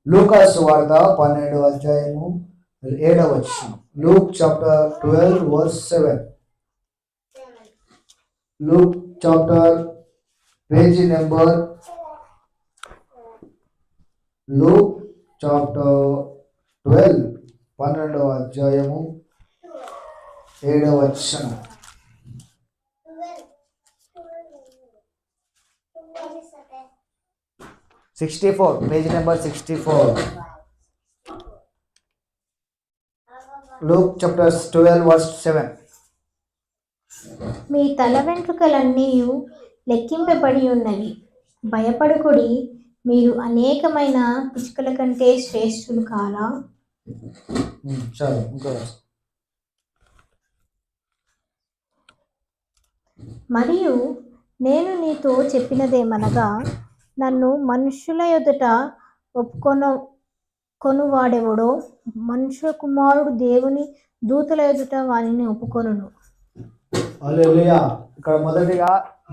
లూకా సువార్త 12వ అధ్యాయము 7వ వచనం. Luke chapter 12 verse 7. Luke chapter page number Luke chapter 12 12వ అధ్యాయము 7వ వచనం. 64, page number 64. Luke chapter 12 verse 7. మీ తల వెంట్రుకలన్నీ లెక్కింపబడి ఉన్నవి, భయపడకుడి, మీరు అనేకమైన పిచ్చుకల కంటే శ్రేష్ఠులు కారా. మరియు నేను నీతో చెప్పినదేమనగా, నన్ను మనుష్యుల ఎదుట కొనువాడెవడో మనుష్య కుమారుడు దేవుని దూతల ఎదుట వారిని ఒప్పుకొనును. హల్లెలూయా. ఇక్కడ మొదటిగా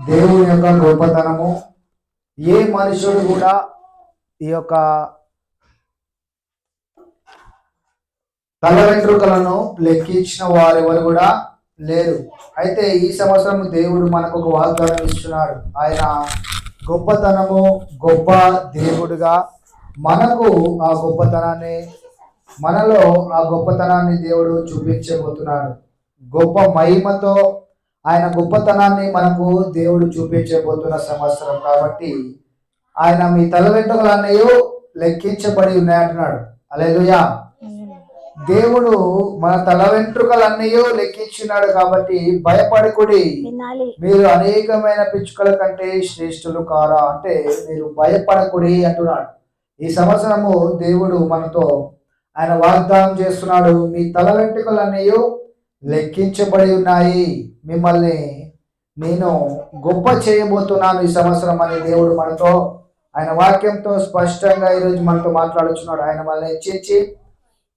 దేవుని యొక్క గొప్పతనము. ఏ మనుషుడు కూడా ఈ యొక్క తల వెంట్రుకలను లెక్కించిన వారెవరు కూడా లేరు. అయితే ఈ సంవత్సరం దేవుడు మనకు ఒక వాగ్దానం ఇస్తున్నాడు. ఆయన గొప్పతనము, గొప్ప దేవుడుగా మనకు ఆ గొప్పతనాన్ని, మనలో ఆ గొప్పతనాన్ని దేవుడు చూపించబోతున్నాడు. గొప్ప మహిమతో ఆయన గొప్పతనాన్ని మనకు దేవుడు చూపించబోతున్న సంవత్సరం కాబట్టి ఆయన మీ తల వెంట్రుకలన్నీ లెక్కించబడి ఉన్నాయంటున్నాడు. హల్లెలూయా. దేవుడు మన తల వెంట్రుకలన్నీ లెక్కించినాడు కాబట్టి భయపడకుడి, మీరు అనేకమైన పిచ్చుకల కంటే శ్రేష్ఠులు కారా. అంటే మీరు భయపడకుడి అంటున్నాడు. ఈ సంవత్సరము దేవుడు మనతో ఆయన వాగ్దానం చేస్తున్నాడు. మీ తల వెంట్రుకలన్నీ లెక్కించబడి ఉన్నాయి, మిమ్మల్ని నేను గొప్ప చేయబోతున్నాను ఈ సంవత్సరం అని దేవుడు మనతో ఆయన వాక్యంతో స్పష్టంగా ఈరోజు మనతో మాట్లాడుచున్నాడు. ఆయన మనల్ని హెచ్చించి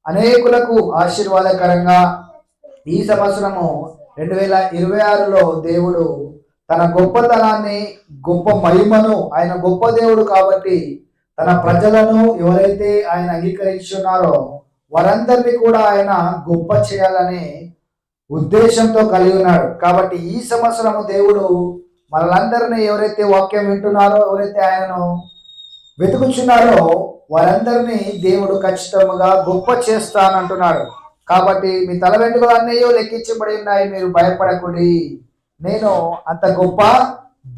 అనేకులకు ఆశీర్వాదకరంగా ఈ సంవత్సరము 2026లో దేవుడు తన గొప్పతనాన్ని, గొప్ప మహిమను, ఆయన గొప్ప దేవుడు కాబట్టి తన ప్రజలను ఎవరైతే ఆయన అంగీకరించున్నారో వారందరినీ కూడా ఆయన గొప్ప చేయాలనే ఉద్దేశంతో కలిగి ఉన్నాడు. కాబట్టి ఈ సంవత్సరము దేవుడు మనలందరినీ ఎవరైతే వాక్యం వింటున్నారో, ఎవరైతే ఆయనను వెతుకుచున్నారో వారందరినీ దేవుడు ఖచ్చితంగా గొప్ప చేస్తానంటున్నాడు. కాబట్టి మీ తల వెంట్రుకలు అన్నీ లెక్కించబడి ఉన్నాయి, మీరు భయపడకుడి, నేను అంత గొప్ప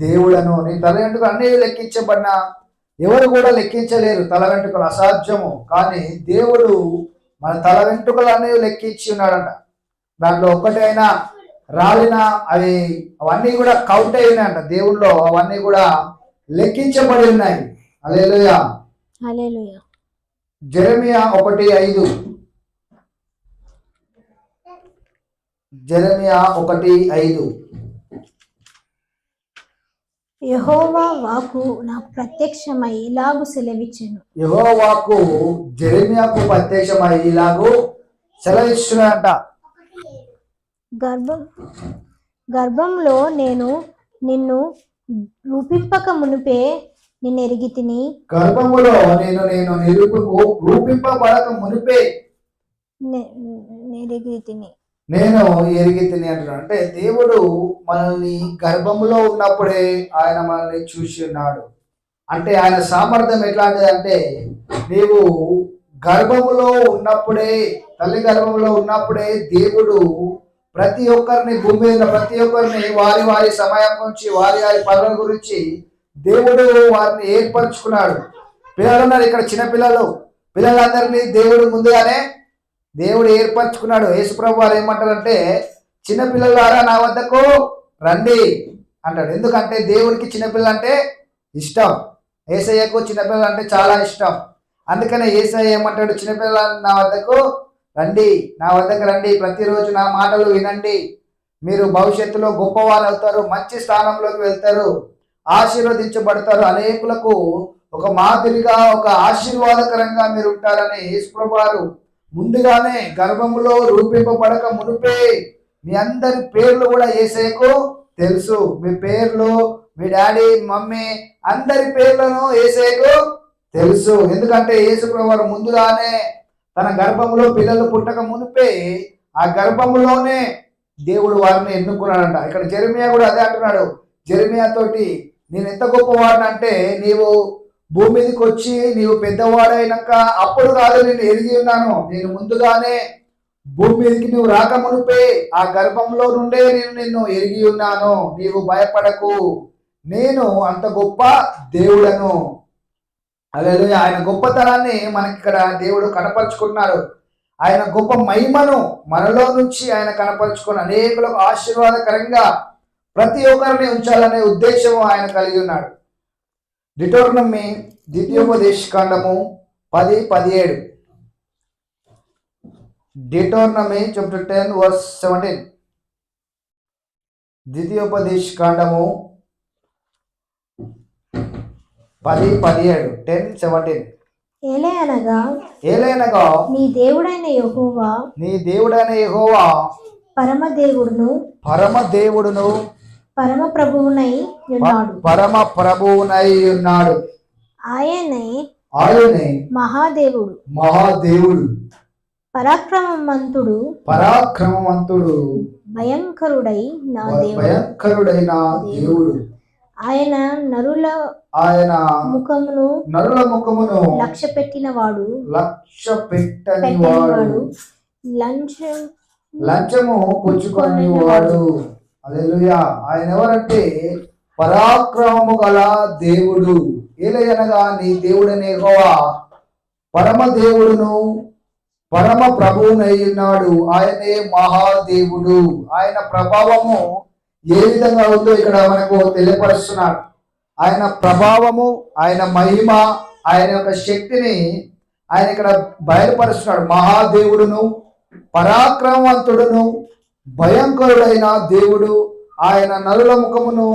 దేవుడను. నీ తల వెంట్రుకలు అన్నీ లెక్కించబడిన ఎవరు కూడా లెక్కించలేరు, తల వెంట్రుకలు అసాధ్యము. కానీ దేవుడు మన తల వెంట్రుకలు అన్నీ లెక్కించి ఉన్నాడంట. దాంట్లో ఒక్కటైనా రాలిన అవన్నీ కూడా కౌంట్ అయినాయంట దేవుళ్ళో, అవన్నీ కూడా లెక్కించబడి ఉన్నాయి. హల్లెలూయా. హల్లెలూయా. జెరెమియా 1:5. జెరెమియా 1:5. యెహోవా వాక్కు నాకు ప్రత్యక్షమై ఇలాగు సెలవిచ్చెను. యెహోవా వాక్కు జెరెమియాకు ప్రత్యక్షమై ఇలాగు సెలవిచ్చునంట. గర్భంలో నేను నిన్ను రూపింపక మునిపే నిన్ను ఎరిగితిని. గర్భములో నేను రూపింపబడక మునిపే నేను ఎరిగితిని అంటున్నాడు. అంటే దేవుడు మనల్ని గర్భములో ఉన్నప్పుడే ఆయన మనల్ని చూసి ఉన్నాడు. అంటే ఆయన సామర్థ్యం ఎట్లాంటిది అంటే, నీవు గర్భములో ఉన్నప్పుడే, తల్లి గర్భంలో ఉన్నప్పుడే దేవుడు ప్రతి ఒక్కరిని, భూమి మీద ప్రతి ఒక్కరిని వారి వారి సమయం గురించి, వారి వారి పనుల గురించి దేవుడు వారిని ఏర్పరచుకున్నాడు. పిల్లలు ఉన్నారు ఇక్కడ, చిన్నపిల్లలు, పిల్లలందరినీ దేవుడు ముందుగానే దేవుడు ఏర్పరచుకున్నాడు. యేసుప్రభు వారు ఏమంటారంటే, చిన్నపిల్లలారా నా వద్దకు రండి అంటాడు. ఎందుకంటే దేవుడికి చిన్నపిల్లలు అంటే ఇష్టం, యేసయ్యకు చిన్నపిల్లలు అంటే చాలా ఇష్టం. అందుకనే యేసయ్య ఏమంటాడు, చిన్నపిల్లలు నా వద్దకు రండి, నా వద్దకు రండి, ప్రతిరోజు నా మాటలు వినండి, మీరు భవిష్యత్తులో గొప్పవారు అవుతారు, మంచి స్థానంలోకి వెళ్తారు, ఆశీర్వదించబడతారు, అనేకులకు ఒక మాదిరిగా, ఒక ఆశీర్వాదకరంగా మీరు ఉంటారని యేసుప్రభు వారు ముందుగానే గర్భములో రూపింపబడక మునిపే మీ అందరి పేర్లు కూడా యేసయ్యకు తెలుసు. మీ పేర్లు, మీ డాడీ, మమ్మీ అందరి పేర్లను యేసయ్యకు తెలుసు. ఎందుకంటే యేసుప్రభు వారు ముందుగానే తన గర్భములో పిల్లలు పుట్టక మునిపే ఆ గర్భములోనే దేవుడు వారిని ఎన్నుకున్నాడంట. ఇక్కడ జెరెమియా కూడా అదే అంటున్నాడు. జెరెమియా తోటి నేను ఎంత గొప్పవాడినంటే నీవు భూమి మీదకి వచ్చి నీవు పెద్దవాడైనాక అప్పుడు కాదు నేను ఎరిగి ఉన్నాను. నేను ముందుగానే భూమి మీదకి నువ్వు రాక మునిపే ఆ గర్భంలో నుండే నేను నిన్ను ఎరిగి ఉన్నాను. నీవు భయపడకు, నేను అంత గొప్ప దేవుడను. హల్లెలూయా. ఆయన గొప్పతనాన్ని మనకి ఇక్కడ దేవుడు కనపరుచుకున్నారు. ఆయన గొప్ప మహిమను మనలో నుంచి ఆయన కనపరుచుకుని అనేకులకు ఆశీర్వాదకరంగా ప్రతి ఒక్కరిని ఉంచాలనే ఉద్దేశము ఆయన కలిగి ఉన్నాడు. డిటోర్నమీ ద్వితీయోపదేశకాండము 10:17. డిటోర్నమీ చాప్టర్ 10:17. ద్వితీయోపదేశకాండము 10:17. 10:17. ఏలయనగా నీ దేవుడైన యెహోవా పరమదేవుడును పరమ ప్రభువునై ఉన్నాడు. ఆయనే మహాదేవుడు పరాక్రమవంతుడు భయంకరుడైన దేవుడు. ఆయన నరుల ముఖమును లక్ష్య పెట్టినవాడు లంచము పుచ్చుకొనివాడు. హల్లెలూయా. ఆయన ఎవరంటే పరాక్రమము గల దేవుడు. ఏలయనగా నీ దేవుడనే యెహోవా పరమ దేవుడును పరమ ప్రభువునై ఉన్నాడు. ఆయనే మహాదేవుడు. ఆయన ప్రభావము ఏ విధంగా ఉందో ఇక్కడ మనకు తెలియపరుస్తున్నాడు. ఆయన ప్రభావము, ఆయన మహిమ, ఆయన యొక్క శక్తిని ఆయన ఇక్కడ బయలుపరుస్తున్నాడు. మహాదేవుడును పరాక్రమవంతుడును భయంకరుడైన దేవుడు. ఆయన నరుల ముఖమును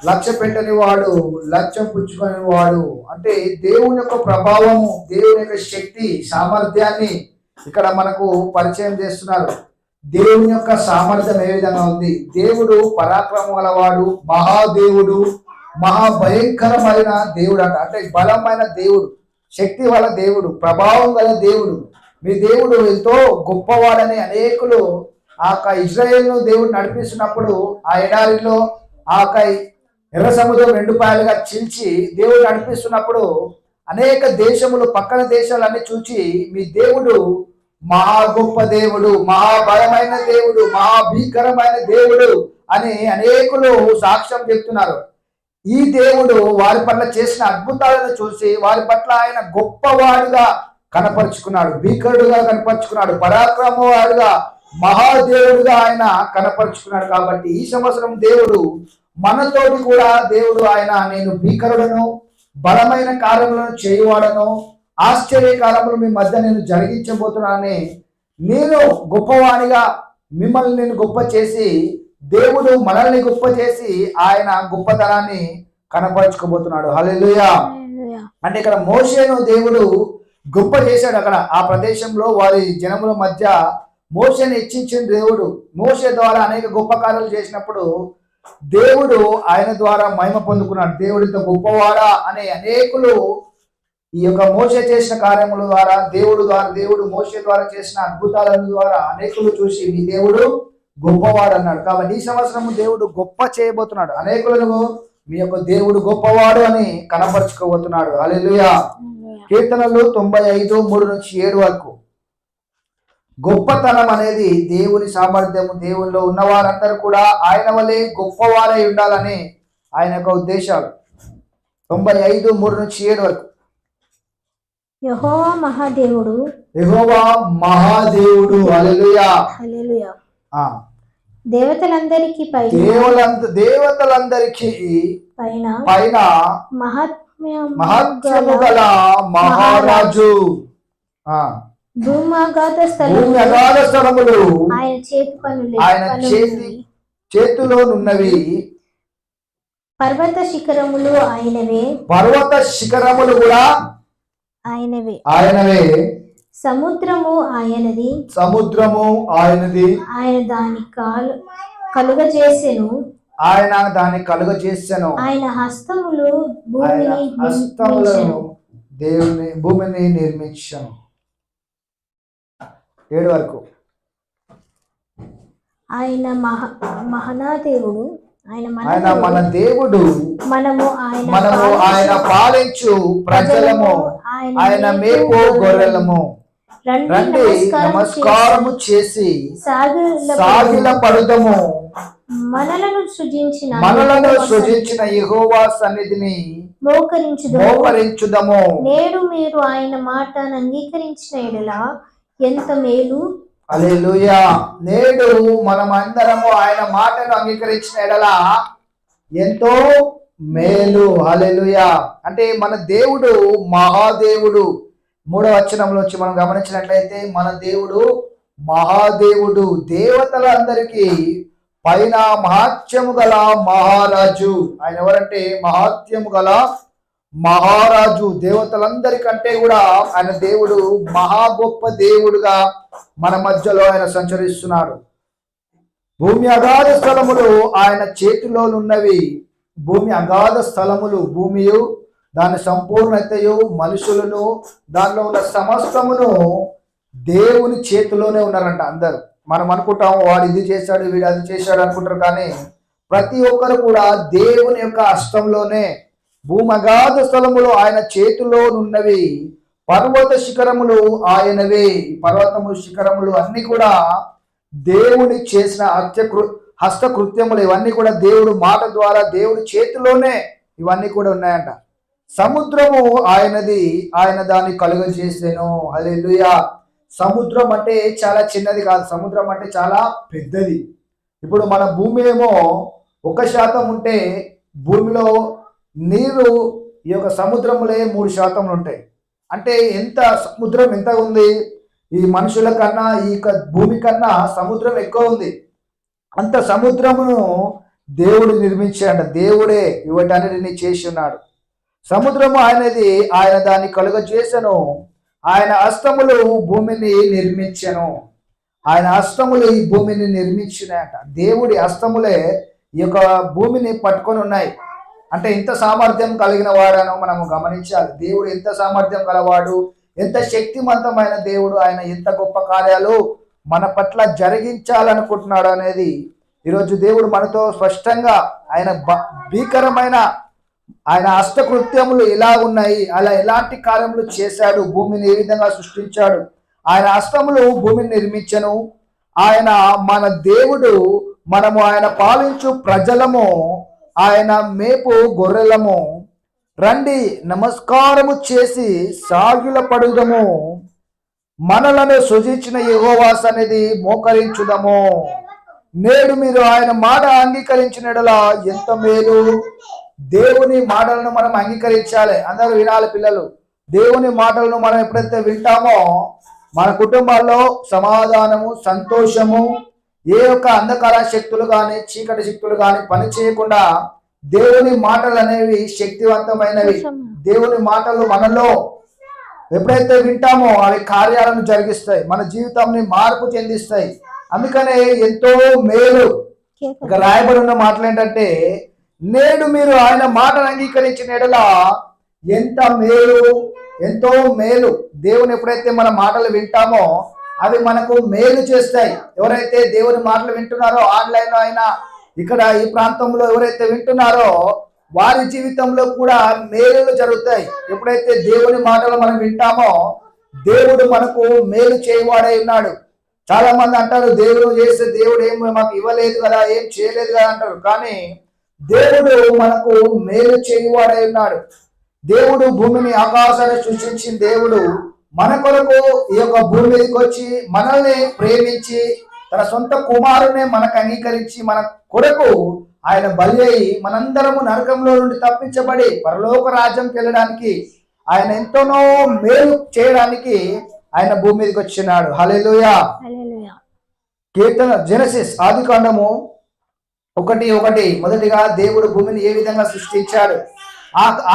లక్ష్య పెట్టని వాడు, లక్ష్యం పుచ్చుకొని వాడు. అంటే దేవుని యొక్క ప్రభావము, దేవుని యొక్క శక్తి, సామర్థ్యాన్ని ఇక్కడ మనకు పరిచయం చేస్తున్నారు. దేవుని యొక్క సామర్థ్యం ఏ విధంగా ఉంది? దేవుడు పరాక్రమం గలవాడు, మహాదేవుడు, మహాభయంకరమైన దేవుడు అంట. అంటే బలమైన దేవుడు, శక్తి గల దేవుడు, ప్రభావం గల దేవుడు. మీ దేవుడు ఎంతో గొప్పవాడని అనేకులు ఆ ఇజ్రాయేల్ను దేవుడు నడిపిస్తున్నప్పుడు ఆ ఎడారిలో ఆ ఎర్ర సముద్రం 2 పాయలుగా చీల్చి దేవుడు నడిపిస్తున్నప్పుడు అనేక దేశములు, పక్కన దేశాలన్నీ చూచి మీ దేవుడు మహా గొప్ప దేవుడు, మహాబలమైన దేవుడు, మహాభీకరమైన దేవుడు అని అనేకులు సాక్ష్యం చెప్తున్నారు. ఈ దేవుడు వారి పట్ల చేసిన అద్భుతాలను చూసి వారి పట్ల ఆయన గొప్పవాడుగా కనపరుచుకున్నాడు, భీకరుడుగా కనపరుచుకున్నాడు, పరాక్రమవాడుగా, మహాదేవుడుగా ఆయన కనపరుచుకున్నాడు. కాబట్టి ఈ సంవత్సరం దేవుడు మనతోటి కూడా దేవుడు ఆయన నేను భీకరుడను, బలమైన కార్యములను చేయువాడను, ఆశ్చర్యకాలములు మీ మధ్య నేను జరిగించబోతున్నానని, నేను గొప్పవాడిగా మిమ్మల్ని నేను గొప్ప చేసి, దేవుడు మనల్ని గొప్ప చేసి ఆయన గొప్పతనాన్ని కనపరుచుకోబోతున్నాడు. హల్లెలూయా. అంటే ఇక్కడ మోషేను దేవుడు గొప్ప చేశాడు. అక్కడ ఆ ప్రదేశంలో వారి జనముల మధ్య మోషేను హెచ్చించిన దేవుడు. మోషే ద్వారా అనేక గొప్ప కార్యాలు చేసినప్పుడు దేవుడు ఆయన ద్వారా మహిమ పొందుకున్నాడు. దేవుడితో గొప్పవాడా అనే అనేకులు ఈ యొక్క మోషే చేసిన కార్యముల ద్వారా, దేవుడు మోషే ద్వారా చేసిన అద్భుతాల ద్వారా అనేకులు చూసి మీ దేవుడు గొప్పవాడు అన్నాడు. కాబట్టి ఈ సంవత్సరం దేవుడు గొప్ప చేయబోతున్నాడు. అనేకులను మీ యొక్క దేవుడు గొప్పవాడు అని కనపరుచుకోబోతున్నాడు. హల్లెలూయా. కీర్తనలు 95:3-7 వరకు. గొప్పతనం అనేది దేవుని సామర్థ్యము. దేవునిలో ఉన్నవారందరూ కూడా ఆయన వలె గొప్పవారై ఉండాలని ఆయన యొక్క ఉద్దేశాలు. 95:3-7 వరకు. యెహోవా మహాదేవుడు. హల్లెలూయా. హల్లెలూయా. దేవతలందరికీ పైన మహత్యము గల మహారాజు. భూమాగాధ స్థలములు ఆయన చేతిలోనున్నవి. పర్వత శిఖరములు కూడా ఆయనవే. సముద్రము ఆయనది. ఆయన దాన్ని కలుగజేసెను. ఆయన హస్తములను భూమిని నిర్మించాను. 7 వరకు. ఆయన మహాదేవుడు, ఆయన మన దేవుడు, మనము ఆయన పాలించు ప్రజలము, ఆయన మేపు గొర్రెలము. రండి నమస్కారము చేసి సాగిల పడుదము. మనలను సృజించిన యెహోవా సన్నిధిని మోకరించుదము. నేడు మీరు ఆయన మాటను అంగీకరించిన ఎడల ఎంత మేలు. హల్లెలూయా. నేడు మనం అందరము ఆయన మాటను అంగీకరించిన ఎడల ఎంతో మేలు. హల్లెలూయా. అంటే మన దేవుడు మహాదేవుడు. 3వ వచనంలో వచ్చి మనం గమనించినట్లయితే మన దేవుడు మహాదేవుడు, దేవతలందరికీ పైన మహాత్యము గల మహారాజు. ఆయన ఎవరంటే మహాత్యము గల మహారాజు. దేవతలందరికంటే కూడా ఆయన దేవుడు మహా గొప్ప దేవుడుగా మన మధ్యలో ఆయన సంచరిస్తున్నాడు. భూమి అగాధ స్థలములు ఆయన చేతిలోనున్నవి. భూమి అగాధ స్థలములు, భూమియు దాని సంపూర్ణతయు మనుషులను దానిలో ఉన్న సమస్తమును దేవుని చేతిలోనే ఉన్నారంట అందరూ. మనం అనుకుంటాం వాడు ఇది చేశాడు వీడు అది చేశాడు అనుకుంటారు, కానీ ప్రతి ఒక్కరు కూడా దేవుని యొక్క హస్తంలోనే. భూమి అగాధ స్థలములు ఆయన చేతిలోనున్నవి. పర్వత శిఖరములు ఆయనవే. పర్వతములు శిఖరములు అన్ని కూడా దేవుని చేసిన హస్తకృత్యములు. ఇవన్నీ కూడా దేవుడు మాట ద్వారా దేవుడి చేతిలోనే ఇవన్నీ కూడా ఉన్నాయంట. సముద్రము ఆయనది, ఆయన దాన్ని కలుగజేసెను. హల్లెలూయా. సముద్రం అంటే చాలా చిన్నది కాదు, సముద్రం అంటే చాలా పెద్దది. ఇప్పుడు మన భూమి ఏమో 1% ఉంటే భూమిలో నీరు ఈ యొక్క సముద్రములే 3% ఉంటాయి. అంటే ఎంత సముద్రం ఎంత ఉంది, ఈ మనుషుల కన్నా ఈ భూమి కన్నా సముద్రం ఎక్కువ ఉంది. అంత సముద్రమును దేవుడు నిర్మించాడు. దేవుడే ఇవటన్నిటిని చేసి ఉన్నాడు. సముద్రము ఆయనది, ఆయన దాన్ని కలుగజేసెను. ఆయన హస్తములు భూమిని నిర్మించెను. ఆయన హస్తములు ఈ భూమిని నిర్మించినాయట. దేవుడి హస్తములే ఈ యొక్క భూమిని పట్టుకొని ఉన్నాయి. అంటే ఎంత సామర్థ్యం కలిగిన వాడనో మనము గమనించాలి. దేవుడు ఎంత సామర్థ్యం గలవాడు, ఎంత శక్తివంతమైన దేవుడు, ఆయన ఎంత గొప్ప కార్యాలు మన పట్ల జరిగించాలనుకుంటున్నాడు అనేది ఈరోజు దేవుడు మనతో స్పష్టంగా ఆయన భీకరమైన ఆయన హస్తకృత్యములు ఎలా ఉన్నాయి, అలా ఎలాంటి కార్యములు చేశాడు, భూమిని ఏ విధంగా సృష్టించాడు. ఆయన హస్తములు భూమిని నిర్మించను. ఆయన మన దేవుడు, మనము ఆయన పాలించు ప్రజలము, ఆయన మేపు గొర్రెలము. రండి నమస్కారము చేసి సాగిల పడుదము. మనలను సృజించిన యెహోవా సన్నిధి మోకరించుదము. నేడు మీరు ఆయన మాట అంగీకరించినడలా ఎంత మేలు. దేవుని మాటలను మనం అంగీకరించాలి. అందరూ వినాలి పిల్లలు. దేవుని మాటలను మనం ఎప్పుడైతే వింటామో మన కుటుంబాల్లో సమాధానము, సంతోషము, ఏ యొక్క అంధకార శక్తులు కానీ చీకటి శక్తులు కానీ పని చేయకుండా దేవుని మాటలు అనేవి శక్తివంతమైనవి. దేవుని మాటలు మనలో ఎప్పుడైతే వింటామో అవి కార్యాలను జరిగిస్తాయి, మన జీవితాన్ని మార్పు చెందిస్తాయి. అందుకనే ఎంతో మేలు. ఇక రాయబడి ఉన్న మాటలు ఏంటంటే, నేడు మీరు ఆయన మాటను అంగీకరించిన ఎడల ఎంత మేలు, ఎంతో మేలు. దేవుని ఎప్పుడైతే మన మాటలు వింటామో అవి మనకు మేలు చేస్తాయి. ఎవరైతే దేవుని మాటలు వింటున్నారో ఆన్లైన్లో అయినా ఇక్కడ ఈ ప్రాంతంలో ఎవరైతే వింటున్నారో వారి జీవితంలో కూడా మేలులు జరుగుతాయి. ఎప్పుడైతే దేవుని మాటలు మనం వింటామో దేవుడు మనకు మేలు చేయవాడై ఉన్నాడు. చాలా మంది అంటారు దేవుడు చేస్తే దేవుడు ఏం మాకు ఇవ్వలేదు కదా, ఏం చేయలేదు కదా అంటారు. కానీ దేవుడు మనకు మేలు చేయవాడై ఉన్నాడు. దేవుడు భూమిని ఆకాశాన్ని సృష్టించిన దేవుడు మన కొరకు ఈ యొక్క భూమి మీదకి వచ్చి మనల్ని ప్రేమించి తన సొంత కుమారునే మనకు అంగీకరించి మన కొరకు ఆయన బలి అయి మనందరము నరకంలో నుండి తప్పించబడి పరలోక రాజ్యంకి వెళ్ళడానికి ఆయన ఎంతోనో మేలు చేయడానికి ఆయన భూమి మీదకి వచ్చినాడు. హల్లెలూయా. కీర్తన జెనసిస్ ఆదికాండము 1:1 మొదటిగా దేవుడు భూమిని ఏ విధంగా సృష్టించాడు,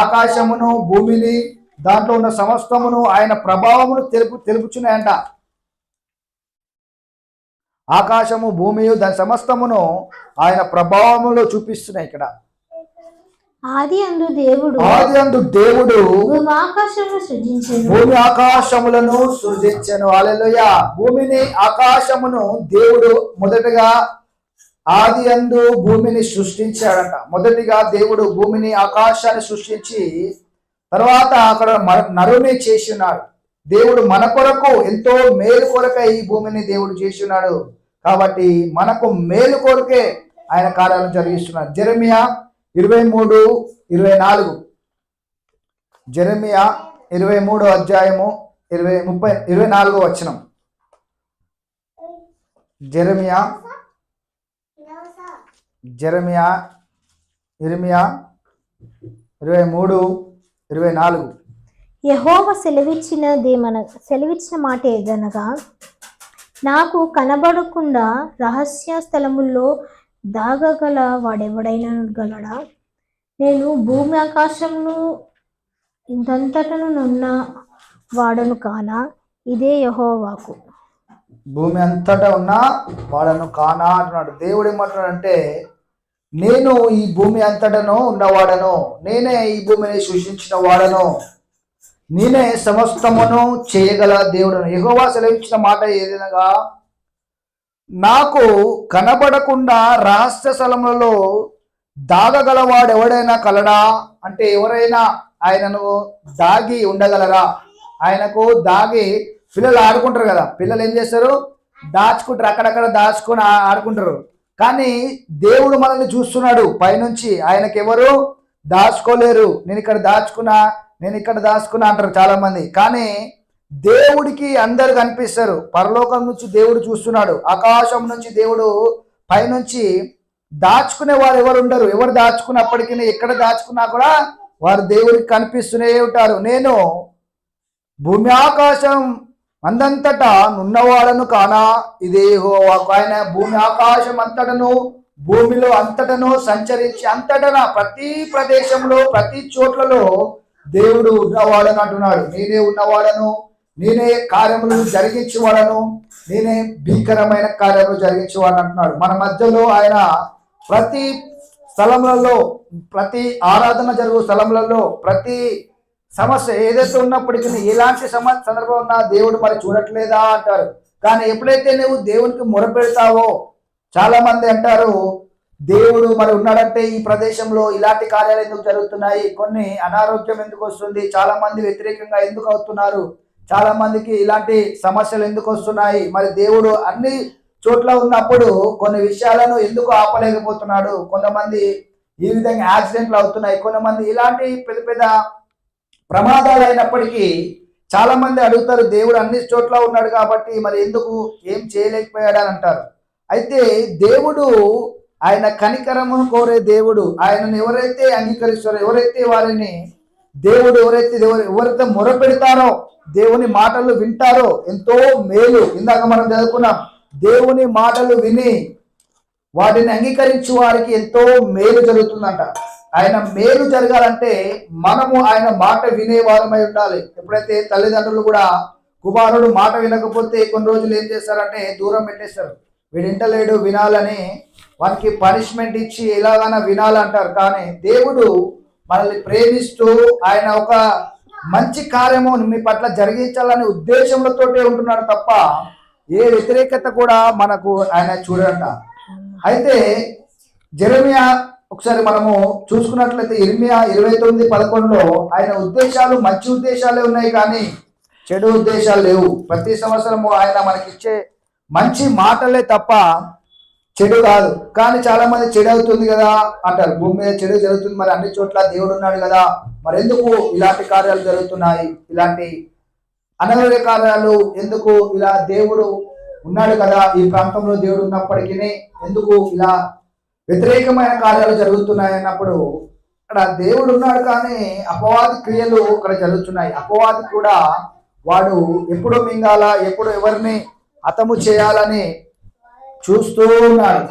ఆకాశమును భూమిని దాంట్లో ఉన్న సమస్తమును ఆయన ప్రభావమును తెలుపుచున్నాయంట. ఆకాశము భూమియు దాని సమస్తమును ఆయన ప్రభావములో చూపిస్తున్నాయి. ఇక్కడ ఆది అందు దేవుడు భూమి ఆకాశములను సృజించెను. భూమి ఆకాశములను సృజించెను. హల్లెలూయా. భూమిని ఆకాశమును దేవుడు మొదటగా ఆది అందు భూమిని సృష్టించాడంట. మొదటిగా దేవుడు భూమిని ఆకాశాన్ని సృష్టించి తర్వాత అక్కడ నరుని చేసి ఉన్నాడు. దేవుడు మన కొరకు ఎంతో మేలు కొరకే ఈ భూమిని దేవుడు చేసి ఉన్నాడు. కాబట్టి మనకు మేలు కొరకే ఆయన కార్యాలను జరిగిస్తున్నాడు. జెరెమియా 23:24. జెరెమియా 23 అధ్యాయము 24 వచనం. ఇర్మియా 23:24. యెహోవా సెలవిచ్చిన మాట ఏదనగా, నాకు కనబడకుండా రహస్య స్థలముల్లో దాగగల వాడెవడైనా గలడా? నేను భూమి ఆకాశమును ఇంతంతటను నున్న వాడను కానా? ఇదే యెహోవాకు. భూమి అంతటా ఉన్నా వాడను కానా అంటున్నాడు. దేవుడు ఏమంటున్నాడంటే, నేను ఈ భూమి అంతటను ఉన్నవాడను, నేనే ఈ భూమిని సృష్టించిన వాడను, నేనే సమస్తమును చేయగల దేవుడను. యెహోవా సెలవిచ్చిన మాట ఏదనగా, నాకు కనబడకుండా రహస్య స్థలములలో దాగగలవాడు ఎవడైనా కలడా? అంటే ఎవరైనా ఆయనను దాగి ఉండగలరా? ఆయనకు దాగి పిల్లలు ఆడుకుంటారు కదా, పిల్లలు ఏం చేస్తారు? దాచుకుంటారు, అక్కడక్కడ దాచుకొని ఆడుకుంటారు. కానీ దేవుడు మనల్ని చూస్తున్నాడు పైనుంచి. ఆయనకి ఎవరు దాచుకోలేరు. నేను ఇక్కడ దాచుకున్నా అంటారు చాలా మంది. కానీ దేవుడికి అందరు కనిపిస్తారు. పరలోకం నుంచి దేవుడు చూస్తున్నాడు. ఆకాశం నుంచి దేవుడు పైనుంచి దాచుకునే వారు ఎవరు ఉండరు. ఎవరు దాచుకున్నప్పటికీ ఎక్కడ దాచుకున్నా కూడా వారు దేవుడికి కనిపిస్తూనే ఉంటారు. నేను భూమి ఆకాశం అందంతటా నున్నవాడను కానా? ఇదే యెహోవాకు. ఆయన భూమి ఆకాశం అంతటను భూమిలో అంతటను సంచరించి అంతటన ప్రతి ప్రదేశంలో ప్రతి చోట్లలో దేవుడు ఉన్నవాడని అంటున్నాడు. నేనే ఉన్నవాడను, నేనే కార్యములు జరిగించేవాడను, నేనే భీకరమైన కార్యములు జరిగించేవాడని అంటున్నాడు. మన మధ్యలో ఆయన ప్రతి స్థలములలో, ప్రతి ఆరాధన జరుగు స్థలములలో, ప్రతి సమస్య ఏదైతే ఉన్నప్పటికీ ఎలాంటి సందర్భం ఉన్నా దేవుడు మరి చూడట్లేదా అంటారు. కానీ ఎప్పుడైతే నువ్వు దేవునికి మొరపెడతావో, చాలా మంది అంటారు దేవుడు మరి ఉన్నాడంటే ఈ ప్రదేశంలో ఇలాంటి కార్యాలు ఎందుకు జరుగుతున్నాయి, కొన్ని అనారోగ్యం ఎందుకు వస్తుంది, చాలా మంది వ్యతిరేకంగా ఎందుకు అవుతున్నారు, చాలా మందికి ఇలాంటి సమస్యలు ఎందుకు వస్తున్నాయి, మరి దేవుడు అన్ని చోట్ల ఉన్నప్పుడు కొన్ని విషయాలను ఎందుకు ఆపలేకపోతున్నాడు, కొంతమంది ఈ విధంగా యాక్సిడెంట్లు అవుతున్నాయి, కొంతమంది ఇలాంటి పెద్ద పెద్ద ప్రమాదాలు అయినప్పటికీ చాలా మంది అడుగుతారు దేవుడు అన్ని చోట్ల ఉన్నాడు కాబట్టి మరి ఎందుకు ఏం చేయలేకపోయాడని అంటారు. అయితే దేవుడు ఆయన కనికరమును కోరే దేవుడు. ఆయనను ఎవరైతే అంగీకరిస్తారో, ఎవరైతే వారిని దేవుడు ఎవరైతే మొరపెడతారో, దేవుని మాటలు వింటారో ఎంతో మేలు. ఇందాక మనం చదువుకున్నాం, దేవుని మాటలు విని వాటిని అంగీకరించు వారికి ఎంతో మేలు జరుగుతుందంట. ఆయన మేలు జరగాలంటే మనము ఆయన మాట వినేవారమై ఉండాలి. ఎప్పుడైతే తల్లిదండ్రులు కూడా కుమారుడు మాట వినకపోతే కొన్ని రోజులు ఏం చేస్తారంటే దూరం పెట్టేస్తారు. వీడు ఇంటలేడు, వినాలని వానికి పనిష్మెంట్ ఇచ్చి ఎలాగైనా వినాలంటారు. కానీ దేవుడు మనల్ని ప్రేమిస్తూ ఆయన ఒక మంచి కార్యము మీ పట్ల జరిగించాలనే ఉద్దేశంతోటే ఉంటున్నాడు తప్ప ఏ వ్యతిరేకత కూడా మనకు ఆయన చూడంట. అయితే జెరెమియా ఒకసారి మనము చూసుకున్నట్లయితే ఇర్మియా 29:11లో ఆయన ఉద్దేశాలు మంచి ఉద్దేశాలే ఉన్నాయి కానీ చెడు ఉద్దేశాలు లేవు. ప్రతి సంవత్సరము ఆయన మనకిచ్చే మంచి మాటలే తప్ప చెడు కాదు. కానీ చాలా మంది చెడు అవుతుంది కదా అంటారు, భూమి మీద చెడు జరుగుతుంది, మరి అన్ని చోట్ల దేవుడు ఉన్నాడు కదా, మరి ఎందుకు ఇలాంటి కార్యాలు జరుగుతున్నాయి, ఇలాంటి అనారోగ్య కార్యాలు ఎందుకు, ఇలా దేవుడు ఉన్నాడు కదా ఈ ప్రాంతంలో దేవుడు ఉన్నప్పటికీ ఎందుకు ఇలా వ్యతిరేకమైన కార్యాలు జరుగుతున్నాయి అన్నప్పుడు అక్కడ దేవుడు ఉన్నాడు కానీ అపవాది క్రియలు అక్కడ జరుగుతున్నాయి. అపవాది కూడా వాడు ఎప్పుడు మింగాల, ఎప్పుడు ఎవరిని హతము చేయాలని చూస్తూ ఉన్నాడు.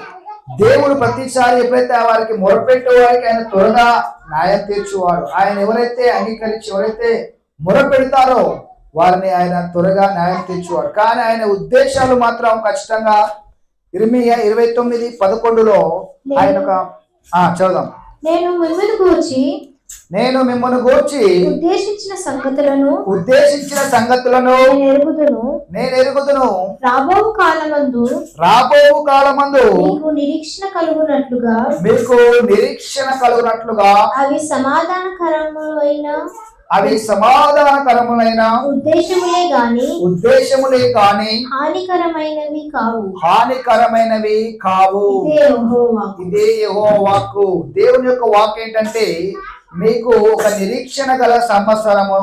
దేవుడు ప్రతిసారి ఎప్పుడైతే వారికి మొరపెట్టే వారికి ఆయన త్వరగా న్యాయం తీర్చువాడు. ఆయన ఎవరైతే అంగీకరించి ఎవరైతే మొరపెడతారో వారిని ఆయన త్వరగా న్యాయం తీర్చువాడు. కానీ ఆయన ఉద్దేశాలు మాత్రం ఖచ్చితంగా ఇర్మియా 29:11లో ఆయన చదువుదాం. నేను మిమ్మల్ని గూర్చి నేను మిమ్మల్ని గూర్చి ఉద్దేశించిన సంగతులను నేను ఎరుగుదును. రాబో కాలమందు మీకు నిరీక్షణ కలుగునట్లుగా అవి సమాధానకరములైన ఉద్దేశములే గాని హానికరమైనవి కావు. ఇదే యెహోవా వాక్కు. దేవుని యొక్క వాక్ ఏంటంటే మీకు ఒక నిరీక్షణ గల సంవత్సరము.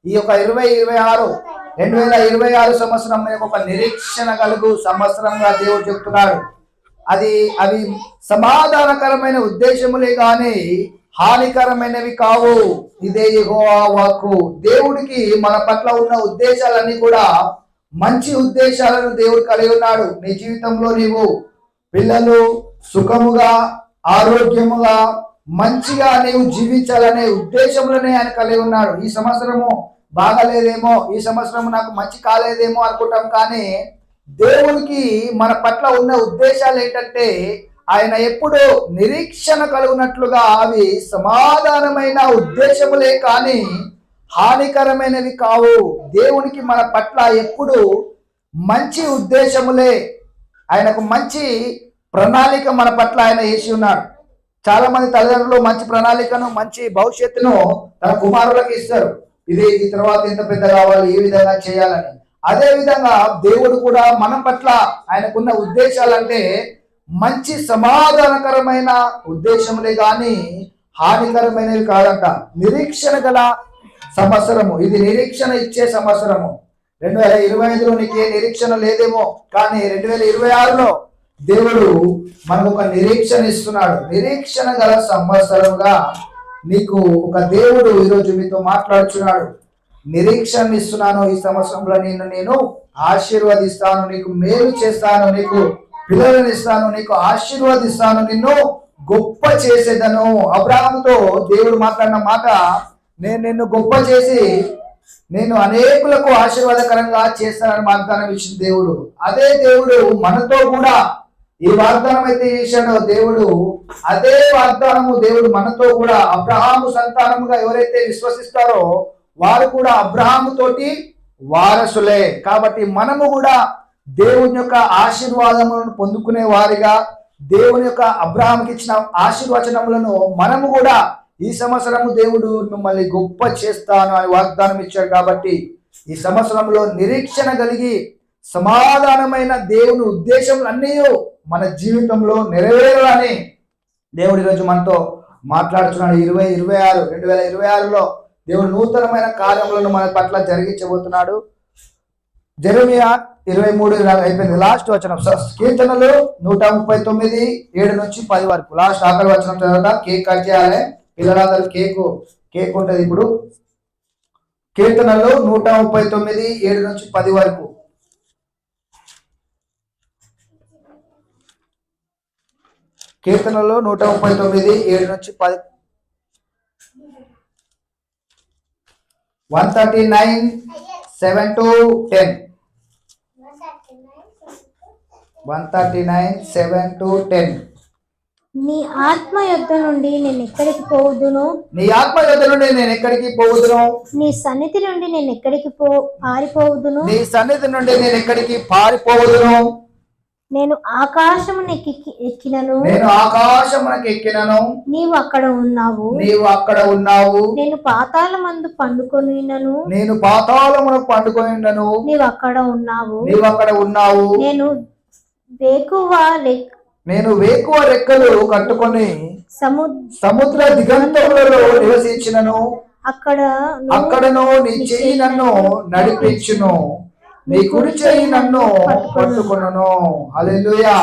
ఈ యొక్క 2026 సంవత్సరం మీకు ఒక నిరీక్షణ కలుగు సంవత్సరంగా దేవుడు చెప్తున్నాడు. అవి సమాధానకరమైన ఉద్దేశములే గాని హానికరమైనవి కావు. ఇదే యెహోవా వాక్కు. దేవుడికి మన పట్ల ఉన్న ఉద్దేశాలన్నీ కూడా మంచి ఉద్దేశాలను దేవుడు కలిగి ఉన్నాడు. నీ జీవితంలో నీవు పిల్లలు సుఖముగా ఆరోగ్యముగా మంచిగా నీవు జీవించాలనే ఉద్దేశంలోనే ఆయన కలిగి ఉన్నాడు. ఈ సంవత్సరము బాగాలేదేమో, ఈ సంవత్సరం నాకు మంచి కాలేదేమో అనుకుంటాం, కానీ దేవునికి మన పట్ల ఉన్న ఉద్దేశాలు ఏంటంటే ఆయన ఎప్పుడు నిరీక్షణ కలుగునట్లుగా అవి సమాధానమైన ఉద్దేశములే కానీ హానికరమైనవి కావు. దేవునికి మన పట్ల ఎప్పుడు మంచి ఉద్దేశములే, ఆయనకు మంచి ప్రణాళిక మన పట్ల ఆయన వేసి ఉన్నాడు. చాలా మంది తల్లిదండ్రులు మంచి ప్రణాళికను మంచి భవిష్యత్తును తన కుమారులకు ఇస్తారు. ఈ తర్వాత ఎంత పెద్ద కావాలి, ఏ విధంగా చేయాలని. అదే విధంగా దేవుడు కూడా మన పట్ల ఆయనకున్న ఉద్దేశాలంటే మంచి సమాధానకరమైన ఉద్దేశములే గాని హానికరమైనవి కాదంట. నిరీక్షణ గల సంవత్సరము, ఇది నిరీక్షణ ఇచ్చే సంవత్సరము. 2025లో నీకే నిరీక్షణ లేదేమో, కానీ 2026లో దేవుడు మనకు ఒక నిరీక్షణ ఇస్తున్నాడు. నిరీక్షణ గల సంవత్సరంగా నీకు ఒక దేవుడు ఈరోజు మీతో మాట్లాడుచున్నాడు. నిరీక్షణ ఇస్తున్నాను. ఈ సంవత్సరంలో నేను ఆశీర్వదిస్తాను, నీకు మేలు చేస్తాను, నీకు పిల్లలను ఇస్తాను, నీకు ఆశీర్వదిస్తాను, నిన్ను గొప్ప చేసేదను. అబ్రాహాముతో దేవుడు మాట్లాడిన మాట, నేను నిన్ను గొప్ప చేసి నేను అనేకులకు ఆశీర్వాదకరంగా చేస్తానని వాగ్దానం ఇచ్చిన దేవుడు. అదే దేవుడు మనతో కూడా ఈ వాగ్దానం అయితే చేశాడో దేవుడు, అదే వాగ్దానము దేవుడు మనతో కూడా అబ్రహాము సంతానముగా ఎవరైతే విశ్వసిస్తారో వారు కూడా అబ్రహాము తోటి వారసులే. కాబట్టి మనము కూడా దేవుని యొక్క ఆశీర్వాదములను పొందుకునే వారిగా, దేవుని యొక్క అబ్రహాముకి ఇచ్చిన ఆశీర్వచనములను మనము కూడా ఈ సంవత్సరము దేవుడు మిమ్మల్ని గొప్ప చేస్తాను అని వాగ్దానం ఇచ్చాడు. కాబట్టి ఈ సంవత్సరంలో నిరీక్షణ కలిగి సమాధానమైన దేవుని ఉద్దేశములన్నీ మన జీవితంలో నెరవేరాలని దేవుడు ఈరోజు మనతో మాట్లాడుతున్నాడు. 2026లో దేవుడు నూతనమైన కార్యములను మన పట్ల జరిగించబోతున్నాడు. జెరెమియా 23 అయిపోయింది. లాస్ట్ వచనం కీర్తనలు 139 7 నుంచి 10 వరకు. లాస్ట్ ఆఖరి వచనం చదవగా కేక్ కట్ చేయాలి. పిల్లలందరూ కేక్ ఉంటుంది. ఇప్పుడు కీర్తనలు 139 7 నుంచి 10 వరకు. కీర్తనలు 139 7 నుంచి 10. 139 7 to 10. 139 7 to 10. నీ ఆత్మ యొద్ద నుండి నేను ఎక్కడికి పోవుదును, నీ సన్నిధి నుండి నేను ఎక్కడికి పారిపోవుదును, నేను ఆకాశమునకు ఎక్కినను, నీవు అక్కడ ఉన్నావు, నేను పాతాళమందు పండుకొనినను, నీవు అక్కడ ఉన్నావు, నేను వేకువ రెక్కలు కట్టుకొని సముద్ర దిగంతములలో నివసించినను, అక్కడను నీ చెయ్యి నన్ను నడిపించును, నీ కుడి చెయ్యి నన్ను పట్టుకొనును. హల్లెలూయా.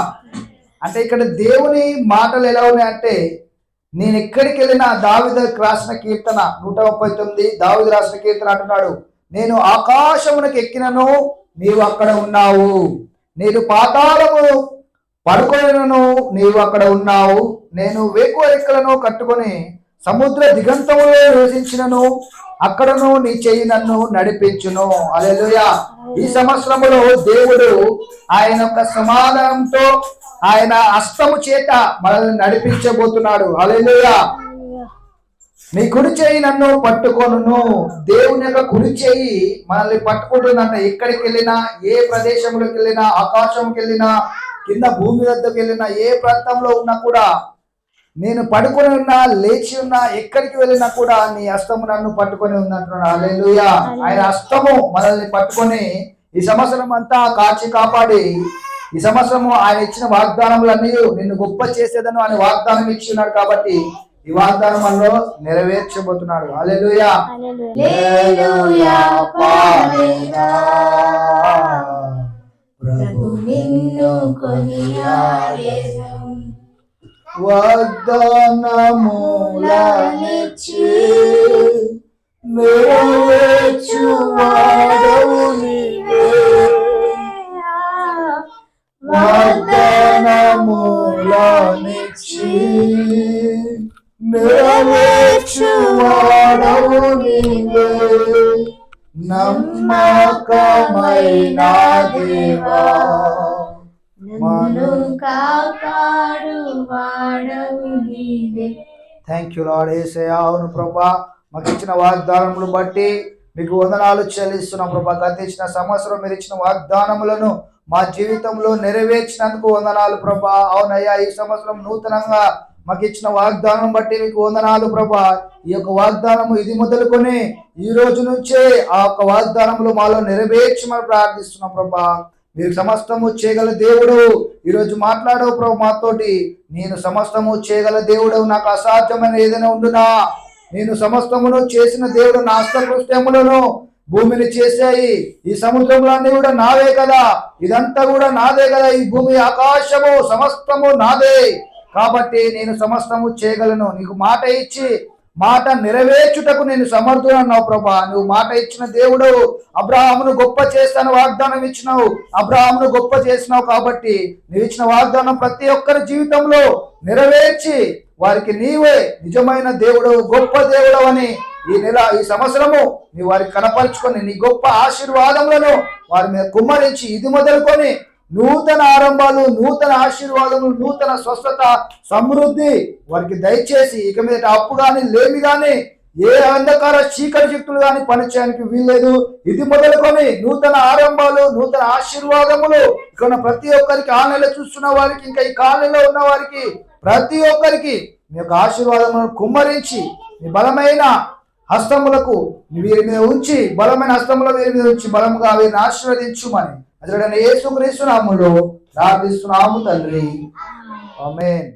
అంటే ఇక్కడ దేవుని మాటలు ఎలా ఉన్నాయంటే, నేను ఎక్కడికి వెళ్ళినా దావీదు రాసిన కీర్తన 139 దావీదు రాసిన కీర్తన అంటున్నాడు, నేను ఆకాశమునకు ఎక్కినను, నీవు అక్కడ ఉన్నావు, నేను పాతాళము పడుకొనను, నీవు అక్కడ ఉన్నావు, నేను వేకువ రెక్కలను కట్టుకొని సముద్ర దిగంతములో నివసించినను, అక్కడను నీ చెయ్యి నన్ను నడిపించును. హల్లెలూయా. ఈ సంవత్సరములో దేవుడు ఆయన యొక్క సమాధానంతో ఆయన హస్తము చేత మనల్ని నడిపించబోతున్నాడు. హల్లెలూయా. నీ కుడి చేయి నన్ను పట్టుకొనును. దేవుని యొక్క కుడి చేయి మనల్ని పట్టుకుంటుందంట. ఎక్కడికి వెళ్ళినా, ఏ ప్రదేశంలోకి వెళ్ళినా, ఆకాశంకి వెళ్ళినా, కింద భూమి వద్దకు వెళ్ళినా, ఏ ప్రాంతంలో ఉన్నా కూడా, నేను పడుకొని ఉన్నా, లేచి ఉన్నా, ఎక్కడికి వెళ్ళినా కూడా నీ హస్తము నన్ను పట్టుకొని ఉందంటున్నాడు. హల్లెలూయా. ఆయన హస్తము మనల్ని పట్టుకొని ఈ సంవత్సరం అంతా కాచి కాపాడి, ఈ సంవత్సరము ఆయన ఇచ్చిన వాగ్దానములన్నీ నిన్ను గొప్ప చేసేదను అని వాగ్దానం ఇచ్చి ఉన్నాడు. కాబట్టి ఈ వాగ్దానం మనలో నెరవేర్చబోతున్నాడు. హల్లెలూయా. హల్లెలూయా పాడేదా, ప్రభు నిన్ను కొనియాడేదా. వాగ్దానములనిచ్చి నెరవేర్చువాడవు నీవే. వాగ్దానములనిచ్చి నెరవేర్చువాడవు నీవే. నమ్మకమైన దేవా, నన్ను కాపాడు వాడవు నీవే. థ్యాంక్ యూ లార్డ్ యేసయ్యా. అవును ప్రభా, మాకు ఇచ్చిన వాగ్దానములు బట్టి మీకు వందనాలు చెల్లిస్తున్నాం ప్రభా. గత ఇచ్చిన సంవత్సరం మీరు ఇచ్చిన వాగ్దానములను మా జీవితంలో నెరవేర్చినందుకు వందనాలు ప్రభా. అవునయ్యా, ఈ సంవత్సరం నూతనంగా మాకు ఇచ్చిన వాగ్దానం బట్టి మీకు వందనాలు ప్రభా. ఈ యొక్క వాగ్దానము ఇది మొదలుకొని ఈ రోజు నుంచే ఆ యొక్క వాగ్దానములు మాలో నెరవేర్చమని ప్రార్థిస్తున్నాం ప్రభా. మీరు సమస్తము చేయగల దేవుడు. ఈరోజు మాట్లాడవు ప్రభు మాతోటి. నేను సమస్తము చేయగల దేవుడు, నాకు అసాధ్యమైన ఏదైనా ఉండునా? నేను సమస్తమును చేసిన దేవుడు. నా హస్తకృత్యములను భూమిని చేశాయి, ఈ సముద్రములన్నీ కూడా నావే కదా, ఇదంతా కూడా నాదే కదా, ఈ భూమి ఆకాశము సమస్తము నాదే. కాబట్టి నేను సమస్తము చేయగలను. నీకు మాట ఇచ్చి మాట నెరవేర్చుటకు నేను సమర్థుడన్నావు ప్రభా. నువ్వు మాట ఇచ్చిన దేవుడు. అబ్రహామును గొప్ప చేస్తాను వాగ్దానం ఇచ్చినావు, అబ్రహామును గొప్ప చేసినావు. కాబట్టి నువ్వు ఇచ్చిన వాగ్దానం ప్రతి ఒక్కరి జీవితంలో నెరవేర్చి వారికి నీవే నిజమైన దేవుడు, గొప్ప దేవుడు అని ఈ నెల, ఈ సంవత్సరము నీ వారికి కనపరుచుకొని నీ గొప్ప ఆశీర్వాదములను వారి మీద కుమ్మరించి ఇది మొదలుకొని నూతన ఆరంభాలు, నూతన ఆశీర్వాదములు, నూతన స్వస్థత, సమృద్ధి వారికి దయచేసి ఇక మీద అప్పు కానీ లేమి కానీ ఏ అంధకార చీకటి శక్తులు కానీ పనిచేయడానికి వీల్లేదు. ఇది మొదలుకొని నూతన ఆరంభాలు, నూతన ఆశీర్వాదములు ఇక్కడ ప్రతి ఒక్కరికి, ఆ నెల చూస్తున్న వారికి, ఇంకా ఈ కాలంలో ఉన్న వారికి ప్రతి ఒక్కరికి మీ యొక్క ఆశీర్వాదములను కుమ్మరించి మీ బలమైన హస్తములకు వీరి మీద ఉంచి, బలమైన హస్తముల వీరి మీద ఉంచి బలముగా వీరిని ఆశీర్వదించుమని అతడైన యేసుక్రీస్తు నామములో ప్రార్థిస్తున్నాము తండ్రి. ఆమేన్.